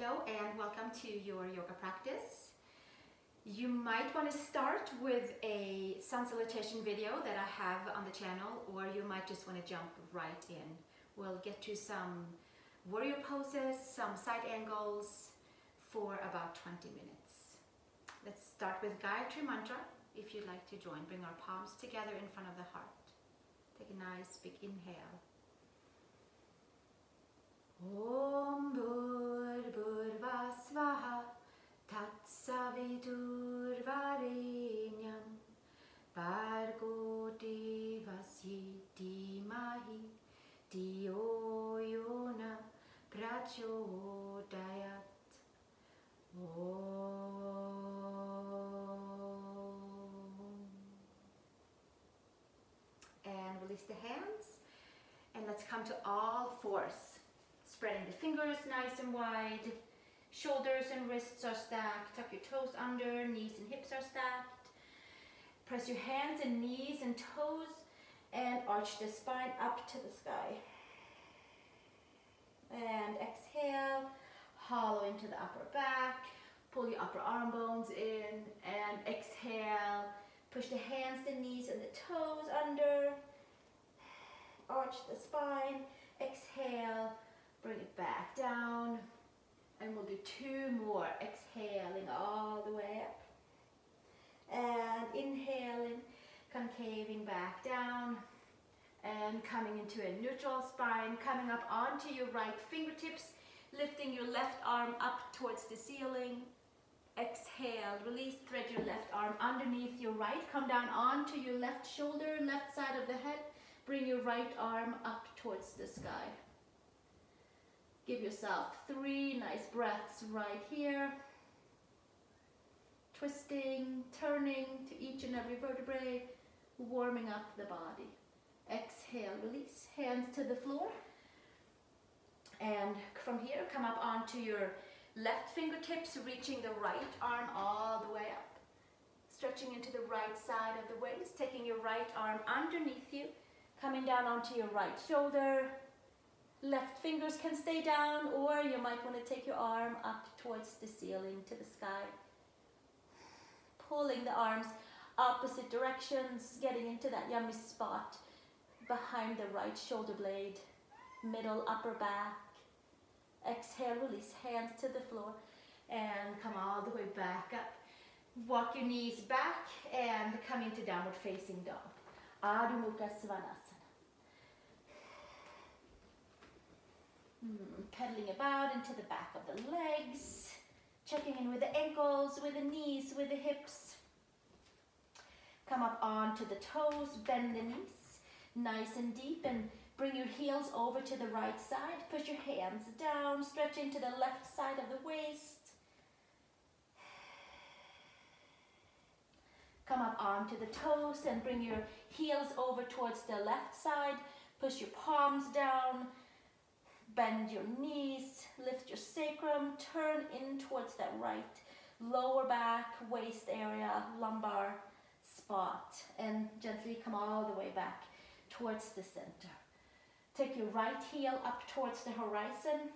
Hello and welcome to your yoga practice. You might want to start with a sun salutation video that I have on the channel, or you might just want to jump right in. We'll get to some warrior poses, some side angles for about 20 minutes. Let's start with Gayatri Mantra. If you'd like to join, bring our palms together in front of the heart. Take a nice big inhale. Om Bhurva Svaha Tatsavitur Varenyam Bhargo Devasya Dhimahi Dhiyo Yona Prachodayat. And release the hands, and let's come to all fours. Spreading the fingers nice and wide, shoulders and wrists are stacked, tuck your toes under, knees and hips are stacked. Press your hands and knees and toes and arch the spine up to the sky. And exhale, hollow into the upper back, pull your upper arm bones in, and exhale, push the hands, the knees and the toes under, arch the spine, exhale, bring it back down, and we'll do two more. Exhaling all the way up, and inhaling, concaving back down, and coming into a neutral spine, coming up onto your right fingertips, lifting your left arm up towards the ceiling. Exhale, release, thread your left arm underneath your right, come down onto your left shoulder, left side of the head, bring your right arm up towards the sky. Give yourself 3 nice breaths right here. Twisting, turning to each and every vertebrae, warming up the body. Exhale, release, hands to the floor. And from here, come up onto your left fingertips, reaching the right arm all the way up. Stretching into the right side of the waist, taking your right arm underneath you, coming down onto your right shoulder. Left fingers can stay down, or you might want to take your arm up towards the ceiling to the sky. Pulling the arms opposite directions, getting into that yummy spot behind the right shoulder blade, middle upper back. Exhale, release, hands to the floor, and come all the way back up. Walk your knees back and come into downward facing dog. Mukha Svanasana. Pedaling about into the back of the legs, checking in with the ankles, with the knees, with the hips. Come up onto the toes, bend the knees, nice and deep, and bring your heels over to the right side. Push your hands down, stretch into the left side of the waist. Come up onto the toes and bring your heels over towards the left side. Push your palms down. Bend your knees, lift your sacrum, turn in towards that right lower back, waist area, lumbar spot, and gently come all the way back towards the center. Take your right heel up towards the horizon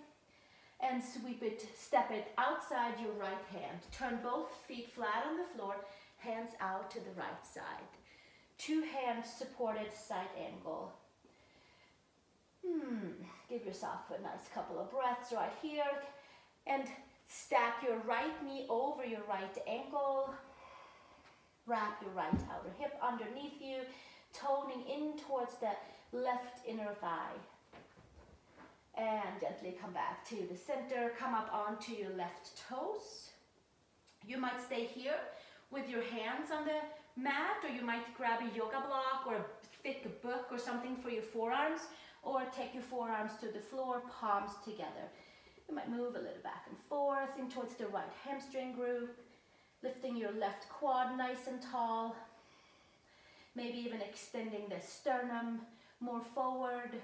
and sweep it, step it outside your right hand. Turn both feet flat on the floor, hands out to the right side. 2 hands supported side angle. Give yourself a nice couple of breaths right here, and stack your right knee over your right ankle. Wrap your right outer hip underneath you, toning in towards the left inner thigh. And gently come back to the center, come up onto your left toes. You might stay here with your hands on the mat, or you might grab a yoga block or a thick book or something for your forearms, or take your forearms to the floor, palms together. You might move a little back and forth in towards the right hamstring group, lifting your left quad nice and tall, maybe even extending the sternum more forward,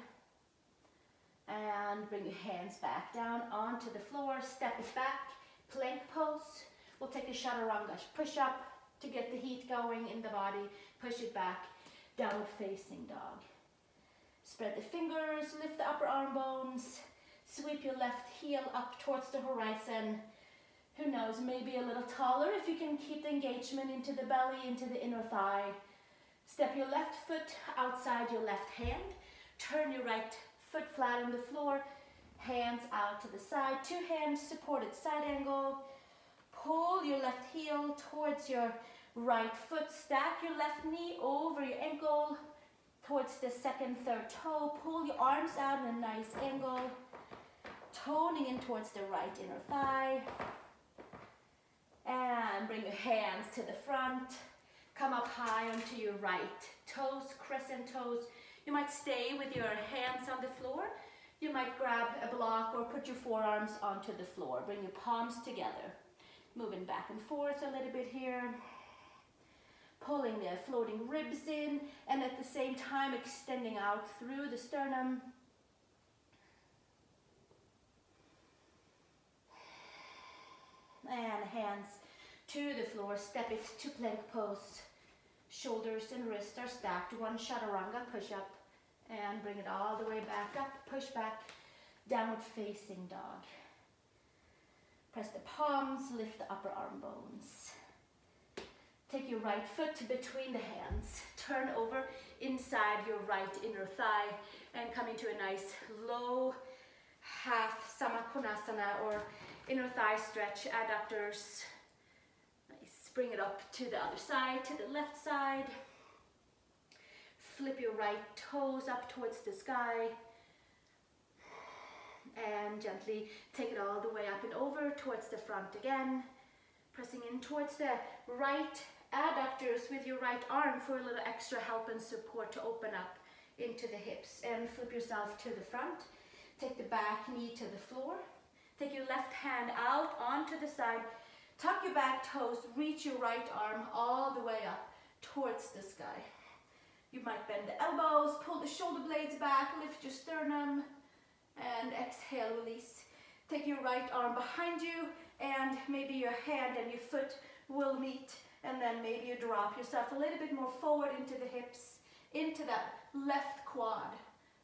and bring your hands back down onto the floor, step it back, plank pose. We'll take a chaturanga push up to get the heat going in the body, push it back, downward facing dog. Spread the fingers, lift the upper arm bones, Sweep your left heel up towards the horizon. Who knows, maybe a little taller if you can keep the engagement into the belly, into the inner thigh. Step your left foot outside your left hand. Turn your right foot flat on the floor. Hands out to the side. Two hands supported side angle. Pull your left heel towards your right foot. Stack your left knee over your ankle towards the second, third toe. Pull your arms out in a nice angle. Toning in towards the right inner thigh. And bring your hands to the front. Come up high onto your right toes, crescent toes. You might stay with your hands on the floor. You might grab a block or put your forearms onto the floor. Bring your palms together. Moving back and forth a little bit here. Pulling the floating ribs in and at the same time extending out through the sternum. And hands to the floor, step it to plank pose. Shoulders and wrists are stacked. One chaturanga, push up and bring it all the way back up. Push back, downward facing dog. Press the palms, lift the upper arm bones. Take your right foot between the hands. Turn over inside your right inner thigh and come into a nice low half Samakonasana or inner thigh stretch, adductors. Nice. Bring it up to the other side, to the left side. Flip your right toes up towards the sky. And gently take it all the way up and over towards the front again. Pressing in towards the right adductors with your right arm for a little extra help and support to open up into the hips. And flip yourself to the front. Take the back knee to the floor. Take your left hand out onto the side. Tuck your back toes. Reach your right arm all the way up towards the sky. You might bend the elbows, pull the shoulder blades back, lift your sternum, and exhale, release. Take your right arm behind you, and maybe your hand and your foot will meet, and then maybe you drop yourself a little bit more forward into the hips, into that left quad,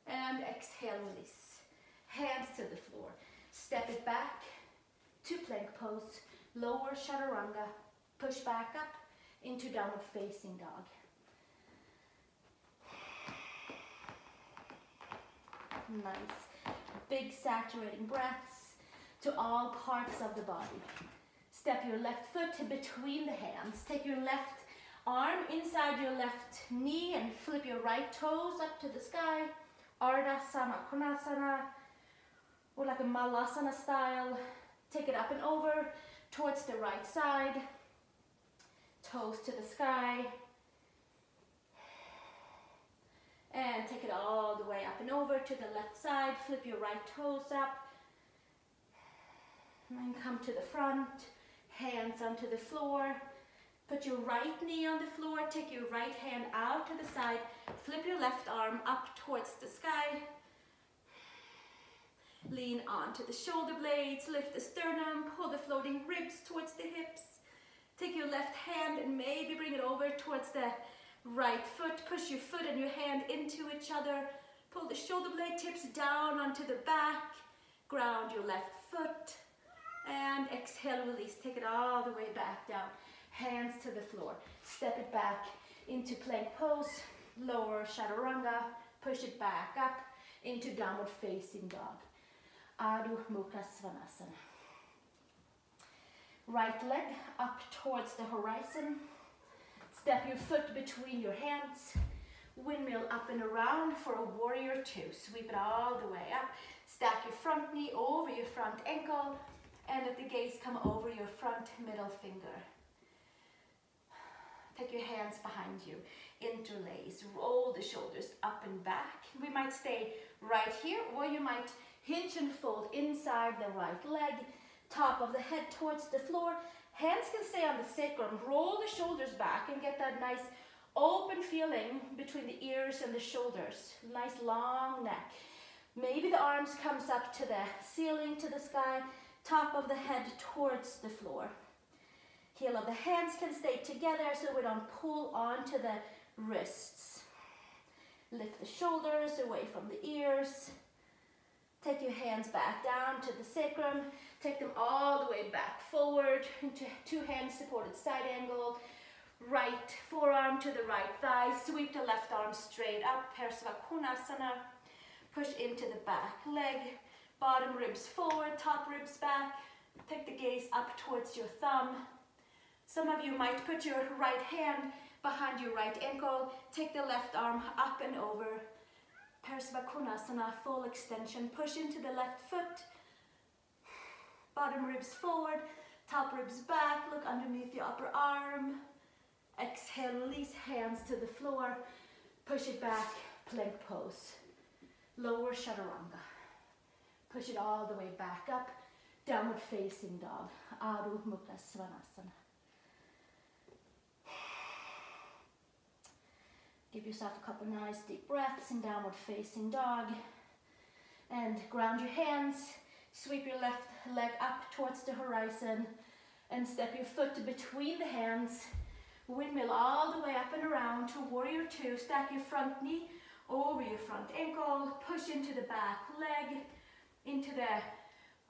and exhale, release. Hands to the floor. Step it back to plank pose, lower chaturanga, push back up into downward facing dog. Nice. Big saturating breaths to all parts of the body. Step your left foot between the hands. Take your left arm inside your left knee and flip your right toes up to the sky. Ardha Samakonasana, or like a Malasana style. Take it up and over towards the right side. Toes to the sky. And take it all the way up and over to the left side. Flip your right toes up. And come to the front. Hands onto the floor. Put your right knee on the floor. Take your right hand out to the side. Flip your left arm up towards the sky. Lean onto the shoulder blades. Lift the sternum. Pull the floating ribs towards the hips. Take your left hand and maybe bring it over towards the right foot. Push your foot and your hand into each other. Pull the shoulder blade tips down onto the back. Ground your left foot. And exhale, release. Take it all the way back down. Hands to the floor. Step it back into plank pose. Lower chaturanga. Push it back up into downward facing dog. Adho Mukha Svanasana. Right leg up towards the horizon. Step your foot between your hands. Windmill up and around for a warrior two. Sweep it all the way up. Stack your front knee over your front ankle. And at the gaze, come over your front middle finger. Take your hands behind you. Interlace. Roll the shoulders up and back. We might stay right here, or you might hinge and fold inside the right leg. Top of the head towards the floor. Hands can stay on the sacrum. Roll the shoulders back and get that nice open feeling between the ears and the shoulders. Nice long neck. Maybe the arms comes up to the ceiling, to the sky. Top of the head towards the floor. Heel of the hands can stay together so we don't pull onto the wrists. Lift the shoulders away from the ears. Take your hands back down to the sacrum. Take them all the way back forward into two hands supported side angle. Right forearm to the right thigh. Sweep the left arm straight up. Svanasana. Push into the back leg. Bottom ribs forward, top ribs back. Take the gaze up towards your thumb. Some of you might put your right hand behind your right ankle. Take the left arm up and over. Svanasana, full extension. Push into the left foot. Bottom ribs forward, top ribs back. Look underneath your upper arm. Exhale, release hands to the floor. Push it back, plank pose. Lower chaturanga. Push it all the way back up. Downward facing dog. Adho Mukha Svanasana. Give yourself a couple nice deep breaths in downward facing dog. And ground your hands. Sweep your left leg up towards the horizon. And step your foot between the hands. Windmill all the way up and around to warrior two. Stack your front knee over your front ankle. Push into the back leg. Into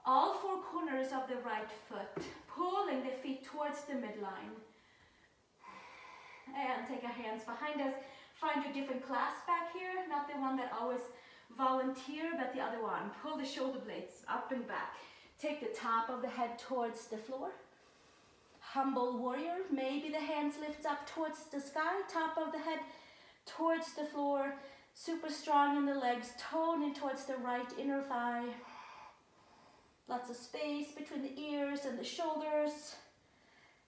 all four corners of the right foot. Pulling the feet towards the midline. And take our hands behind us. Find your different clasp back here. Not the one that always volunteer, but the other one. Pull the shoulder blades up and back. Take the top of the head towards the floor. Humble warrior. Maybe the hands lift up towards the sky. Top of the head towards the floor. Super strong in the legs. Tone in towards the right inner thigh. Lots of space between the ears and the shoulders.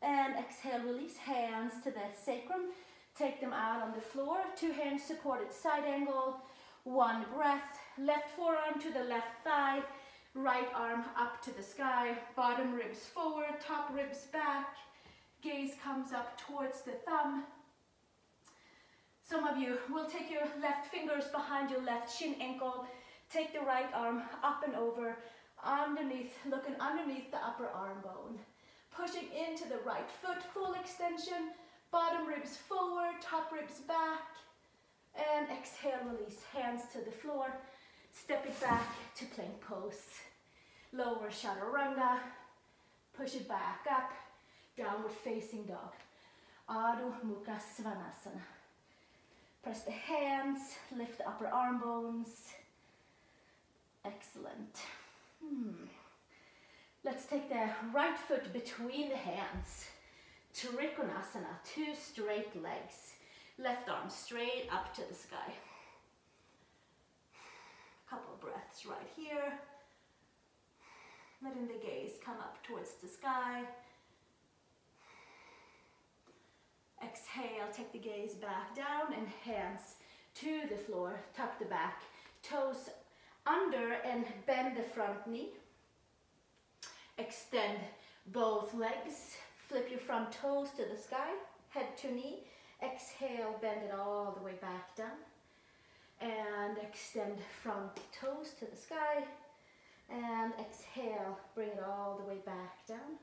And exhale, release hands to the sacrum. Take them out on the floor. Two hands supported side angle. One breath. Left forearm to the left thigh. Right arm up to the sky. Bottom ribs forward. Top ribs back. Gaze comes up towards the thumb. Some of you will take your left fingers behind your left shin ankle. Take the right arm up and over. Underneath, looking underneath the upper arm bone. Pushing into the right foot. Full extension. Bottom ribs forward, top ribs back, and exhale, release hands to the floor. Step it back to plank pose. Lower chaturanga, push it back up, downward facing dog. Adho Mukha Svanasana. Press the hands, lift the upper arm bones. Excellent. Let's take the right foot between the hands. Trikonasana, two straight legs. Left arm straight up to the sky. Couple breaths right here. Letting the gaze come up towards the sky. Exhale, take the gaze back down and hands to the floor. Tuck the back toes under and bend the front knee. Extend both legs. Flip your front toes to the sky, head to knee. Exhale, bend it all the way back down. And extend front toes to the sky. And exhale, bring it all the way back down.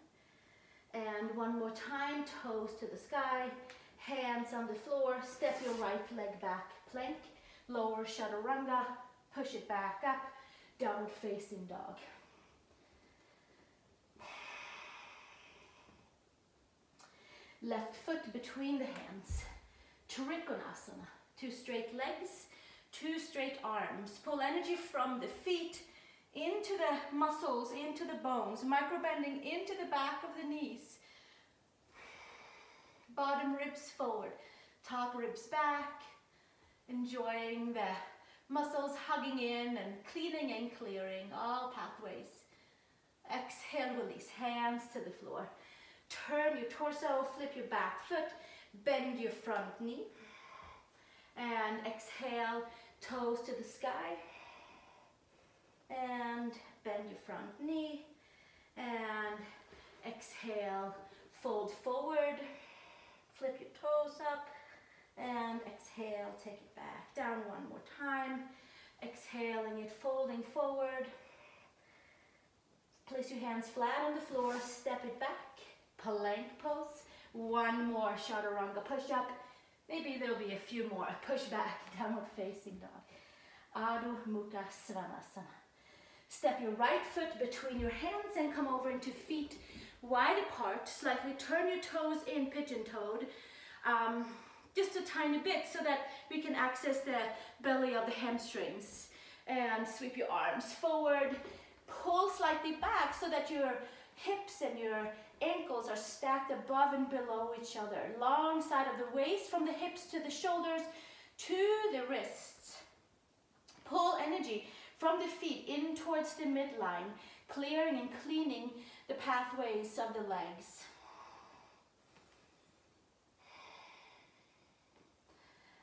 And one more time, toes to the sky, hands on the floor. Step your right leg back, plank. Lower chaturanga, push it back up, downward facing dog. Left foot between the hands. Trikonasana. Two straight legs, two straight arms. Pull energy from the feet into the muscles, into the bones. Micro-bending into the back of the knees. Bottom ribs forward. Top ribs back. Enjoying the muscles hugging in and cleaning and clearing all pathways. Exhale, release hands to the floor. Turn your torso, flip your back foot, bend your front knee. And exhale, toes to the sky. And bend your front knee. And exhale, fold forward. Flip your toes up. And exhale, take it back down one more time. Exhaling it, folding forward. Place your hands flat on the floor, step it back. Plank pose. One more chaturanga push up. Maybe there'll be a few more. Push back, downward facing dog. Adho Mukha Svanasana. Step your right foot between your hands and come over into feet wide apart. Slightly turn your toes in, pigeon-toed. Just a tiny bit so that we can access the belly of the hamstrings. And sweep your arms forward. Pull slightly back so that your hips and your ankles are stacked above and below each other. Long side of the waist from the hips to the shoulders to the wrists. Pull energy from the feet in towards the midline, clearing and cleaning the pathways of the legs.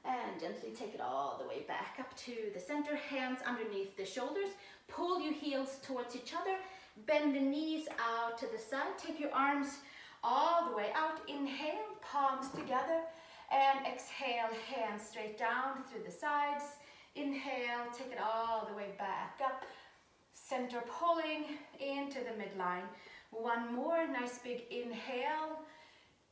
And gently take it all the way back up to the center, hands underneath the shoulders. Pull your heels towards each other. Bend the knees out to the side. Take your arms all the way out. Inhale, palms together. And exhale, hands straight down through the sides. Inhale, take it all the way back up. Center pulling into the midline. One more, nice big inhale.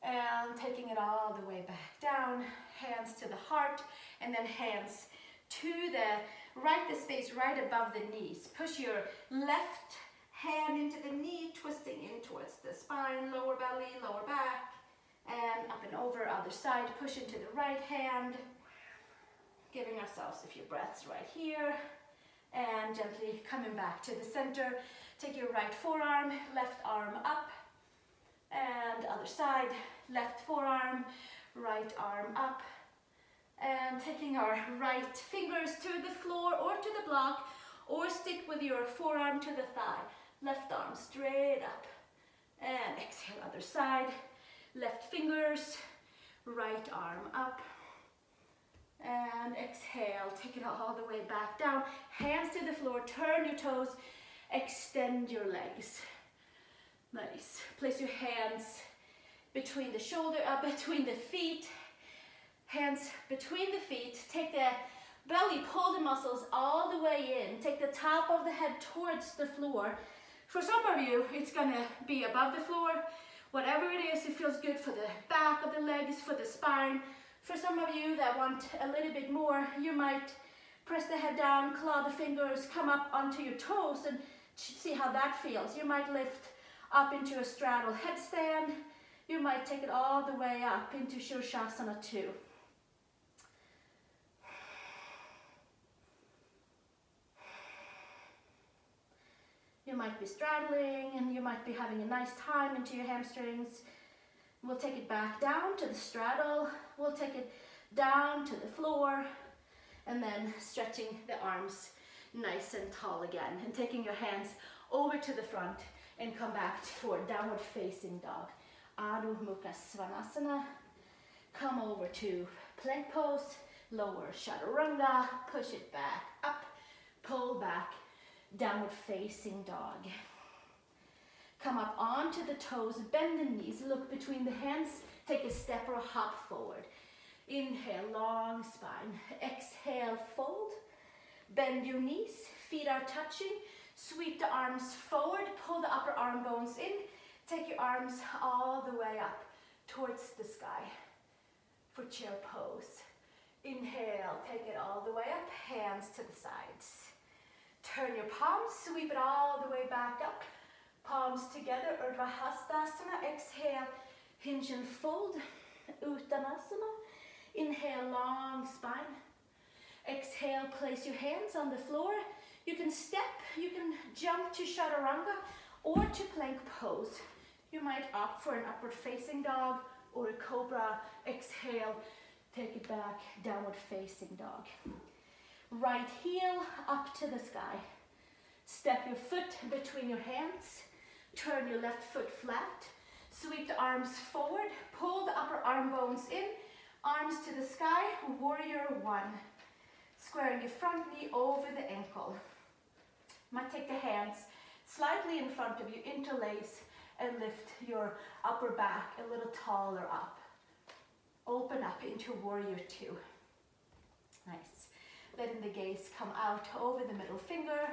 And taking it all the way back down. Hands to the heart. And then hands to the space right above the knees. Push your left hand into the knee, twisting in towards the spine, lower belly, lower back. And up and over, other side. Push into the right hand. Giving ourselves a few breaths right here. And gently coming back to the center. Take your right forearm, left arm up. And other side, left forearm, right arm up. And taking our right fingers to the floor or to the block, or stick with your forearm to the thigh. Left arm straight up. And exhale, other side. Left fingers, right arm up. And exhale, take it all the way back down. Hands to the floor, turn your toes, extend your legs. Nice. Place your hands between the between the feet. Hands between the feet. Take the belly, pull the muscles all the way in. Take the top of the head towards the floor. For some of you, it's gonna be above the floor. Whatever it is, it feels good for the back of the legs, for the spine. For some of you that want a little bit more, you might press the head down, claw the fingers, come up onto your toes and see how that feels. You might lift up into a straddle headstand. You might take it all the way up into Shirshasana 2. You might be straddling and you might be having a nice time into your hamstrings. We'll take it back down to the straddle. We'll take it down to the floor. And then stretching the arms nice and tall again. And taking your hands over to the front and come back for downward facing dog. Adho Mukha Svanasana. Come over to plank pose. Lower chaturanga. Push it back up. Pull back. Downward facing dog. Come up onto the toes, bend the knees, look between the hands, take a step or a hop forward. Inhale, long spine. Exhale, fold. Bend your knees, feet are touching. Sweep the arms forward, pull the upper arm bones in. Take your arms all the way up towards the sky for chair pose. Inhale, take it all the way up, hands to the sides. Turn your palms, sweep it all the way back up. Palms together, Urdhva Hastasana. Exhale, hinge and fold. Uttanasana. Inhale, long spine. Exhale, place your hands on the floor. You can step, you can jump to chaturanga or to plank pose. You might opt for an upward facing dog or a cobra. Exhale, take it back, downward facing dog. Right heel up to the sky. Step your foot between your hands. Turn your left foot flat. Sweep the arms forward. Pull the upper arm bones in. Arms to the sky. Warrior 1. Squaring your front knee over the ankle. You might take the hands slightly in front of you. Interlace and lift your upper back a little taller up. Open up into Warrior 2. Nice. Letting the gaze come out over the middle finger.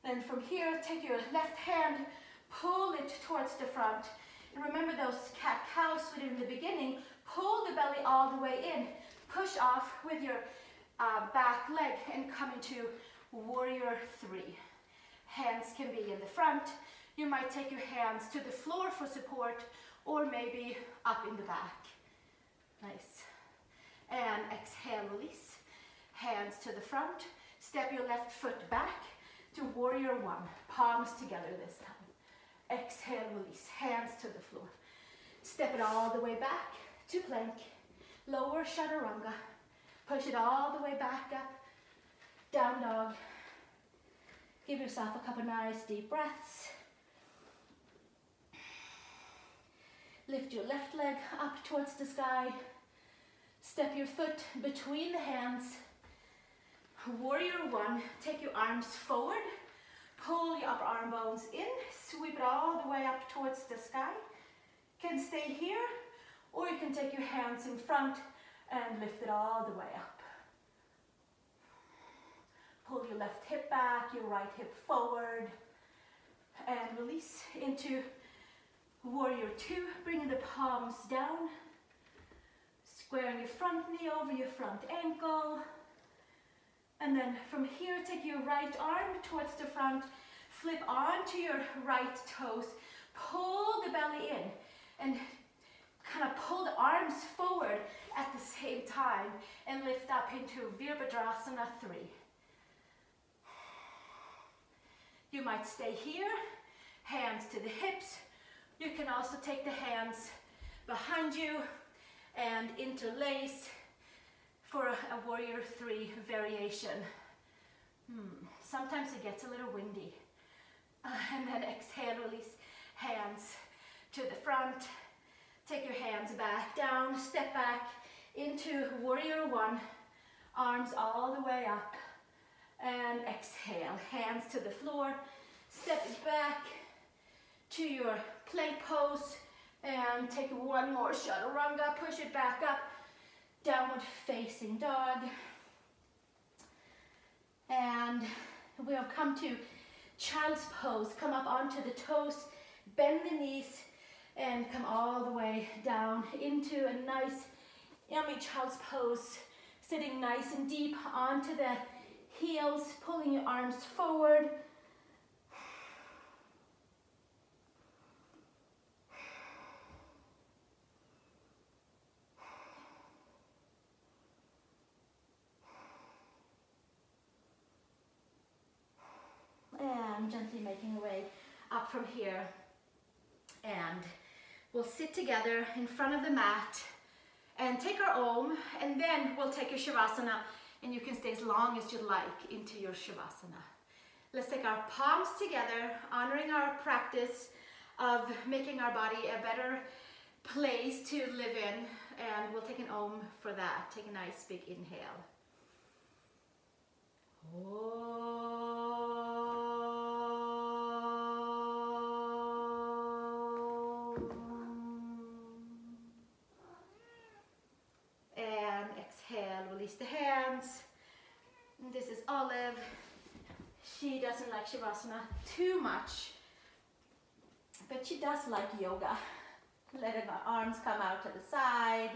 Then from here, take your left hand, pull it towards the front. And remember those cat-cows we did in the beginning. Pull the belly all the way in. Push off with your back leg and come into Warrior 3. Hands can be in the front. You might take your hands to the floor for support, or maybe up in the back. Nice. And exhale, release. Hands to the front. Step your left foot back to warrior one. Palms together this time. Exhale, release. Hands to the floor. Step it all the way back to plank. Lower chaturanga. Push it all the way back up. Down dog. Give yourself a couple nice deep breaths. Lift your left leg up towards the sky. Step your foot between the hands. Warrior one, take your arms forward. Pull your upper arm bones in. Sweep it all the way up towards the sky. You can stay here, or you can take your hands in front and lift it all the way up. Pull your left hip back, your right hip forward, and release into warrior two, bringing the palms down, squaring your front knee over your front ankle, and then from here take your right arm towards the front, flip onto your right toes, pull the belly in, and kind of pull the arms forward at the same time, and lift up into Virabhadrasana 3. You might stay here, hands to the hips. You can also take the hands behind you and interlace for a warrior 3 variation. Sometimes it gets a little windy. And then exhale, release, hands to the front. Take your hands back down, step back into warrior 1. Arms all the way up. And exhale, hands to the floor. Step it back to your plank pose and take one more chaturanga, push it back up, downward facing dog. And we have come to child's pose. Come up onto the toes, bend the knees, and come all the way down into a nice yummy child's pose, sitting nice and deep onto the heels, pulling your arms forward. And gently making our way up from here. And we'll sit together in front of the mat and take our Om, and then we'll take a Shavasana, and you can stay as long as you like into your Shavasana. Let's take our palms together, honoring our practice of making our body a better place to live in, and we'll take an Om for that. Take a nice big inhale. And exhale, release the hands. This is Olive. She doesn't like Shavasana too much, but she does like yoga. Letting our arms come out to the side.